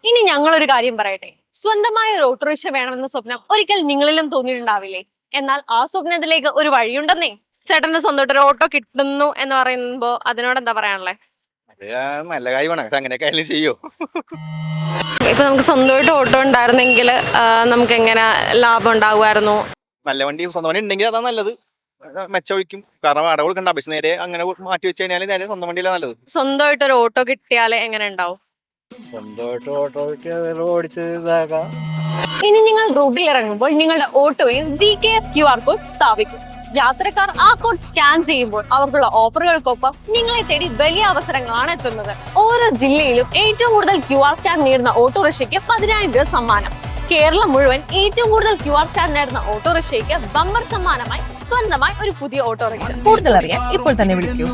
ഇനി ഞങ്ങളൊരു കാര്യം പറയട്ടെ. സ്വന്തമായ ഒരു ഓട്ടോറിക്ഷ വേണമെന്ന സ്വപ്നം ഒരിക്കൽ നിങ്ങളിലും തോന്നിയിട്ടുണ്ടാവില്ലേ? എന്നാൽ ആ സ്വപ്നത്തിലേക്ക് ഒരു വഴിയുണ്ടെന്നേ. ചേട്ടന് സ്വന്തമായിട്ട് ഒരു ഓട്ടോ കിട്ടുന്നു എന്ന് പറയുമ്പോ അതിനോട് എന്താ പറയാനുള്ളത്? അത് നല്ല കാര്യമാണ്. പക്ഷെ അങ്ങനെയൊക്കെ ആയാലും ചെയ്യോ? ഇപ്പൊ നമുക്ക് സ്വന്തമായിട്ട് ഓട്ടോ ഉണ്ടായിരുന്നെങ്കിൽ നമുക്ക് എങ്ങനെ ലാഭം ഉണ്ടാകുമായിരുന്നു? നല്ല വണ്ടി സ്വന്തം വണ്ടി ഉണ്ടെങ്കിൽ അതാ നല്ലത്. മെച്ചൊഴിക്കും. കാരണം വാടക കൊടുക്കണ്ട. ബസ് നേരെ അങ്ങനെ മാറ്റി വെച്ച് കഴിഞ്ഞാൽ നേരെ സ്വന്തം വണ്ടിയിലാണ് നല്ലത്. സ്വന്തമായിട്ട് ഒരു ഓട്ടോ കിട്ടിയാൽ എങ്ങനെ ഉണ്ടാവും? സ്വന്തമായിട്ട് ഓട്ടോ ഓടിച്ച് ഇതാക്കാം. ഇനി നിങ്ങൾ റോഡിൽ ഇറങ്ങുമ്പോൾ നിങ്ങളുടെ ഓട്ടോയിൽ GKS QR കോഡ് സ്ഥാപിക്കും. യാത്രക്കാർ ആ കോഡ് സ്കാൻ ചെയ്യുമ്പോൾ അവർക്കുള്ള ഓഫറുകൾക്കൊപ്പം നിങ്ങളെ തേടി വലിയ അവസരങ്ങളാണ് എത്തുന്നത്. ഓരോ ജില്ലയിലും ഏറ്റവും കൂടുതൽ QR സ്കാൻ നേടുന്ന ഓട്ടോറിക്ഷയ്ക്ക് 10,000 രൂപ സമ്മാനം. കേരളം മുഴുവൻ ഏറ്റവും കൂടുതൽ QR സ്കാൻ നേടുന്ന ഓട്ടോറിക്ഷയ്ക്ക് ബമ്പർ സമ്മാനമായി സ്വന്തമായി ഒരു പുതിയ ഓട്ടോറിക്ഷ. കൂടുതൽ അറിയാൻ ഇപ്പോൾ തന്നെ വിളിക്കൂ.